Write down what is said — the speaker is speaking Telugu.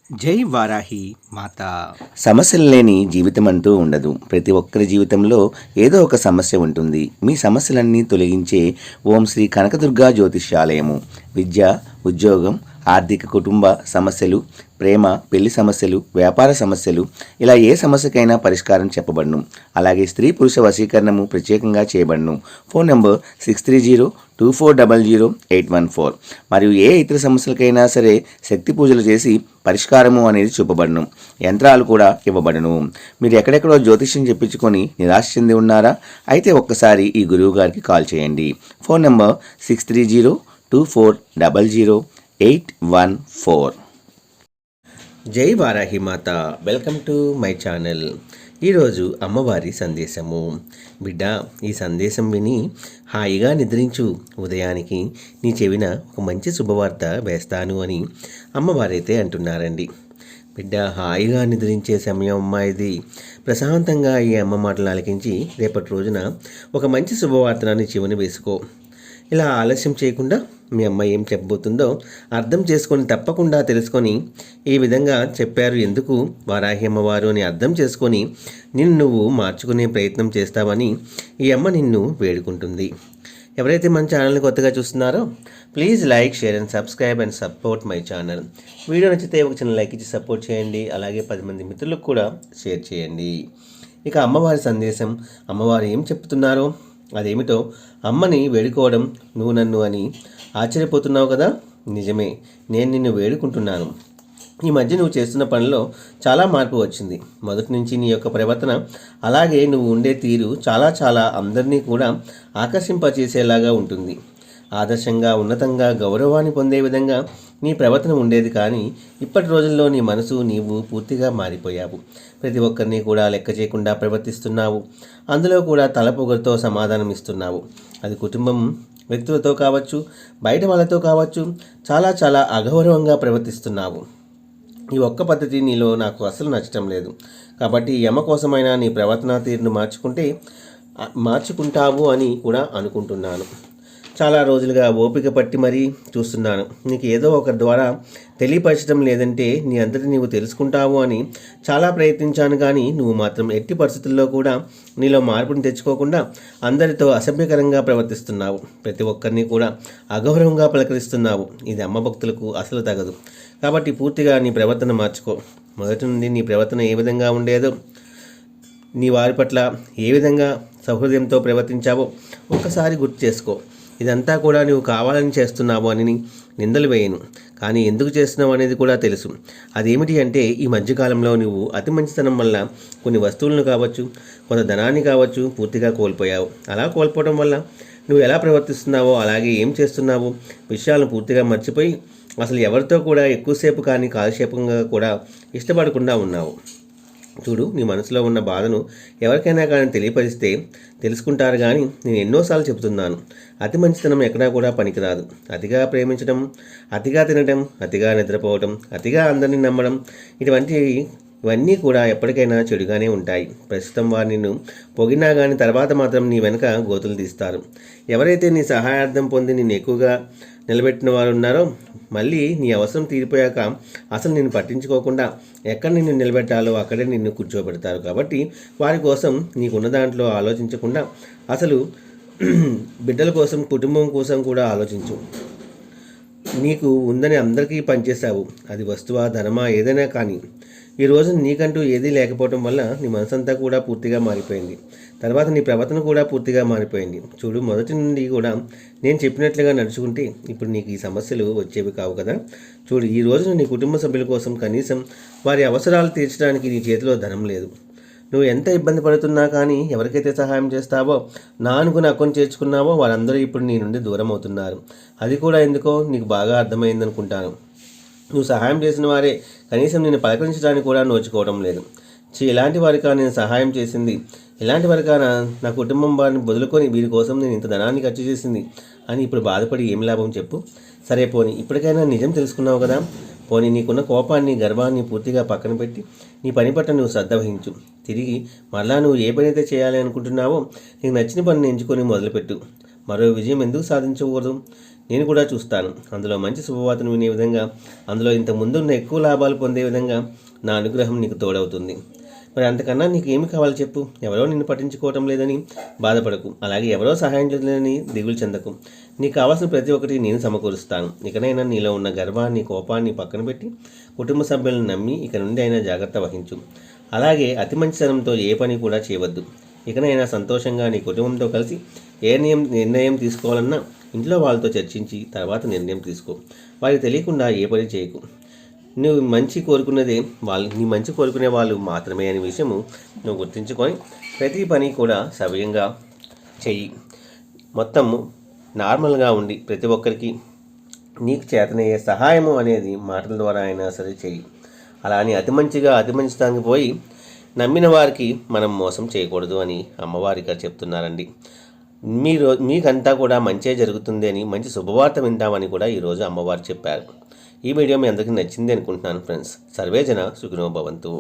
జై వారాహి మాత. సమస్యలు లేని జీవితం అంటూ ఉండదు. ప్రతి ఒక్కరి జీవితంలో ఏదో ఒక సమస్య ఉంటుంది. మీ సమస్యలన్నీ తొలగించే ఓం శ్రీ కనకదుర్గా జ్యోతిష్యాలయము. విద్య, ఉద్యోగం, ఆర్థిక, కుటుంబ సమస్యలు, ప్రేమ, పెళ్లి సమస్యలు, వ్యాపార సమస్యలు, ఇలా ఏ సమస్యకైనా పరిష్కారం చెప్పబడును. అలాగే స్త్రీ పురుష వశీకరణము ప్రత్యేకంగా చేయబడును. Phone number 6302400814. మరియు ఏ ఇతర సమస్యలకైనా సరే శక్తి పూజలు చేసి పరిష్కారము అనేది చూపబడును. యంత్రాలు కూడా ఇవ్వబడును. మీరు ఎక్కడెక్కడో జ్యోతిష్యం చెప్పించుకొని నిరాశ చెంది ఉన్నారా? అయితే ఒక్కసారి ఈ గురువు గారికి కాల్ చేయండి. Phone number 6302400814. జై వారాహి మాత. Welcome to my channel. ఈరోజు అమ్మవారి సందేశము. బిడ్డ, ఈ సందేశం విని హాయిగా నిద్రించు. ఉదయానికి నీ చెవిన ఒక మంచి శుభవార్త వేస్తాను అని అమ్మవారైతే అంటున్నారండి. బిడ్డ, హాయిగా నిద్రించే సమయం అమ్మా ఇది. ప్రశాంతంగా ఈ అమ్మ మాటలు ఆలకించి రేపటి రోజున ఒక మంచి శుభవార్తనాన్ని చెవిన వేసుకో. ఇలా ఆలస్యం చేయకుండా మీ అమ్మ ఏం చెప్పబోతుందో అర్థం చేసుకొని తప్పకుండా తెలుసుకొని ఈ విధంగా చెప్పారు ఎందుకు వారాహి అమ్మవారు అని అర్థం చేసుకొని నిన్ను నువ్వు మార్చుకునే ప్రయత్నం చేస్తావని ఈ అమ్మ నిన్ను వేడుకుంటుంది. ఎవరైతే మన ఛానల్ని కొత్తగా చూస్తున్నారో please like, share and subscribe and support my channel. Video నచ్చితే ఒక చిన్న లైక్ ఇచ్చి సపోర్ట్ చేయండి. అలాగే 10 మంది మిత్రులకు కూడా షేర్ చేయండి. ఇక అమ్మవారి సందేశం, అమ్మవారు ఏం చెప్తున్నారో అదేమిటో అమ్మని వేడుకోవడం నువ్వు నన్ను అని ఆశ్చర్యపోతున్నావు కదా? నిజమే, నేను నిన్ను వేడుకుంటున్నాను. ఈ మధ్య నువ్వు చేస్తున్న పనిలో చాలా మార్పు వచ్చింది. మొదటి నుంచి నీ యొక్క ప్రవర్తన, అలాగే నువ్వు ఉండే తీరు చాలా అందరినీ కూడా ఆకర్షింపచేసేలాగా ఉంటుంది. ఆదర్శంగా, ఉన్నతంగా, గౌరవాన్ని పొందే విధంగా నీ ప్రవర్తన ఉండేది. కానీ ఇప్పటి రోజుల్లో నీ మనసు, నీవు పూర్తిగా మారిపోయావు. ప్రతి ఒక్కరిని కూడా లెక్క చేయకుండా ప్రవర్తిస్తున్నావు. అందులో కూడా తలపొగరుతో సమాధానం ఇస్తున్నావు. అది కుటుంబం వ్యక్తులతో కావచ్చు, బయట వాళ్ళతో కావచ్చు, చాలా అగౌరవంగా ప్రవర్తిస్తున్నావు. ఈ ఒక్క పద్ధతి నీలో నాకు అసలు నచ్చటం లేదు. కాబట్టి ఈ అమ్మ కోసమైనా నీ ప్రవర్తన తీరును మార్చుకుంటావు అని కూడా అనుకుంటున్నాను. చాలా రోజులుగా ఓపిక పట్టి మరీ చూస్తున్నాను. నీకు ఏదో ఒకరి ద్వారా తెలియపరచడం, లేదంటే నీ అంతటి నీవు తెలుసుకుంటావు అని చాలా ప్రయత్నించాను. కానీ నువ్వు మాత్రం ఎట్టి పరిస్థితుల్లో కూడా నీలో మార్పుని తెచ్చుకోకుండా అందరితో అసభ్యకరంగా ప్రవర్తిస్తున్నావు. ప్రతి ఒక్కరిని కూడా అగౌరవంగా పలకరిస్తున్నావు. ఇది అమ్మ భక్తులకు అసలు తగదు. కాబట్టి పూర్తిగా నీ ప్రవర్తన మార్చుకో. మొదటి నుండి నీ ప్రవర్తన ఏ విధంగా ఉండేదో, నీ వారి పట్ల ఏ విధంగా సౌహృదయంతో ప్రవర్తించావో ఒక్కసారి గుర్తు చేసుకో. ఇదంతా కూడా నువ్వు కావాలని చేస్తున్నావు అని నిందలు వేయను, కానీ ఎందుకు చేస్తున్నావు అనేది కూడా తెలుసు. అదేమిటి అంటే, ఈ మధ్యకాలంలో నువ్వు అతి మంచితనం వల్ల కొన్ని వస్తువులను కావచ్చు, కొంత ధనాన్ని కావచ్చు పూర్తిగా కోల్పోయావు. అలా కోల్పోవడం వల్ల నువ్వు ఎలా ప్రవర్తిస్తున్నావో, అలాగే ఏం చేస్తున్నావో విషయాలను పూర్తిగా మర్చిపోయి అసలు ఎవరితో కూడా ఎక్కువసేపు కానీ కాలక్షేపంగా కూడా ఇష్టపడకుండా ఉన్నావు. చూడు, నీ మనసులో ఉన్న బాధను ఎవరికైనా కానీ తెలియపరిస్తే తెలుసుకుంటారు. కానీ నేను ఎన్నోసార్లు చెబుతున్నాను, అతి మంచితనం ఎక్కడా కూడా పనికిరాదు. అతిగా ప్రేమించడం, అతిగా తినడం, అతిగా నిద్రపోవడం, అతిగా అందరినీ నమ్మడం, ఇవన్నీ కూడా ఎప్పటికైనా చెడుగానే ఉంటాయి. ప్రస్తుతం వారు నిన్ను పొగినా కానీ తర్వాత మాత్రం నీ వెనుక గోతులు తీస్తారు. ఎవరైతే నీ సహాయార్థం పొంది నిన్ను ఎక్కువగా నిలబెట్టిన వారు ఉన్నారో, మళ్ళీ నీ అవసరం తీరిపోయాక అసలు నిన్ను పట్టించుకోకుండా ఎక్కడ నిన్ను నిలబెట్టాలో అక్కడే నిన్ను కూర్చోబెడతారు. కాబట్టి వారి కోసం నీకున్న దాంట్లో ఆలోచించకుండా అసలు బిడ్డల కోసం, కుటుంబం కోసం కూడా ఆలోచించు. నీకు ఉందని అందరికీ పనిచేశావు. అది వస్తువా, ధనమా, ఏదైనా కానీ ఈరోజు నీకంటూ ఏదీ లేకపోవడం వల్ల నీ మనసంతా కూడా పూర్తిగా మారిపోయింది. తర్వాత నీ ప్రవర్తన కూడా పూర్తిగా మారిపోయింది. చూడు, మొదటి నుండి కూడా నేను చెప్పినట్లుగా నడుచుకుంటే ఇప్పుడు నీకు ఈ సమస్యలు వచ్చేవి కావు కదా. చూడు, ఈ రోజున నీ కుటుంబ సభ్యుల కోసం కనీసం వారి అవసరాలు తీర్చడానికి నీ చేతిలో ధనం లేదు. నువ్వు ఎంత ఇబ్బంది పడుతున్నా కానీ ఎవరికైతే సహాయం చేస్తావో, నా అనుకుని అకౌంట్ చేర్చుకున్నావో వారందరూ ఇప్పుడు నీ నుండి దూరం అవుతున్నారు. అది కూడా ఎందుకో నీకు బాగా అర్థమైందనుకుంటాను. నువ్వు సహాయం చేసిన వారే కనీసం నేను పలకరించడానికి కూడా నోచుకోవడం లేదు. ఇలాంటి వారికా నేను సహాయం చేసింది? ఇలాంటి వారికా నా కుటుంబం వారిని వదులుకొని వీరి కోసం నేను ఇంత ధనాన్ని ఖర్చు చేసింది అని ఇప్పుడు బాధపడి ఏం లాభం చెప్పు? సరే పోనీ, ఇప్పటికైనా నిజం తెలుసుకున్నావు కదా. పోనీ నీకున్న కోపాన్ని, గర్వాన్ని పూర్తిగా పక్కన పెట్టి నీ పని పట్ల నువ్వు శ్రద్ధ వహించు. తిరిగి మరలా నువ్వు ఏ పని అయితే చేయాలి అనుకుంటున్నావో నీకు నచ్చిన పనిని ఎంచుకొని మొదలుపెట్టు. మరో విజయం ఎందుకు సాధించకూడదు? నేను కూడా చూస్తాను. అందులో మంచి శుభవార్తను వినే విధంగా, అందులో ఇంత ముందున్న ఎక్కువ లాభాలు పొందే విధంగా నా అనుగ్రహం నీకు తోడవుతుంది. మరి అంతకన్నా నీకు ఏమి కావాలి చెప్పు? ఎవరో నిన్ను పట్టించుకోవటం లేదని బాధపడకు. అలాగే ఎవరో సహాయం చేయలేదని దిగులు చెందకు. నీకు కావాల్సిన ప్రతి ఒక్కటి నేను సమకూరుస్తాను. ఇకనైనా నీలో ఉన్న గర్వాన్ని, కోపాన్ని పక్కన పెట్టి కుటుంబ సభ్యులను నమ్మి ఇక నుండి అయినా జాగ్రత్త వహించు. అలాగే అతి మంచితనంతో ఏ పని కూడా చేయవద్దు. ఇకనైనా సంతోషంగా నీ కుటుంబంతో కలిసి ఏ నిర్ణయం తీసుకోవాలన్నా ఇంట్లో వాళ్ళతో చర్చించి తర్వాత నిర్ణయం తీసుకో. వారికి తెలియకుండా ఏ పని చేయకు. నువ్వు మంచి కోరుకున్నదే నీ మంచి కోరుకునే వాళ్ళు మాత్రమే అనే విషయము నువ్వు గుర్తుంచుకొని ప్రతి పని కూడా సవ్యంగా చెయ్యి. మొత్తము నార్మల్గా ఉండి ప్రతి ఒక్కరికి నీకు చేతనయ్యే సహాయము అనేది మాటల ద్వారా అయినా సరే చెయ్యి. అలా అని అతి మంచితనానికి పోయి నమ్మిన వారికి మనం మోసం చేయకూడదు అని అమ్మవారి గారు చెప్తున్నారండి. మీకంతా కూడా మంచే జరుగుతుంది అని, మంచి శుభవార్త వింటామని కూడా ఈరోజు అమ్మవారు చెప్పారు. ఈ వీడియో మీ అందరికీ నచ్చింది అనుకుంటున్నాను ఫ్రెండ్స్. సర్వేజన సుఖినో భవంతు.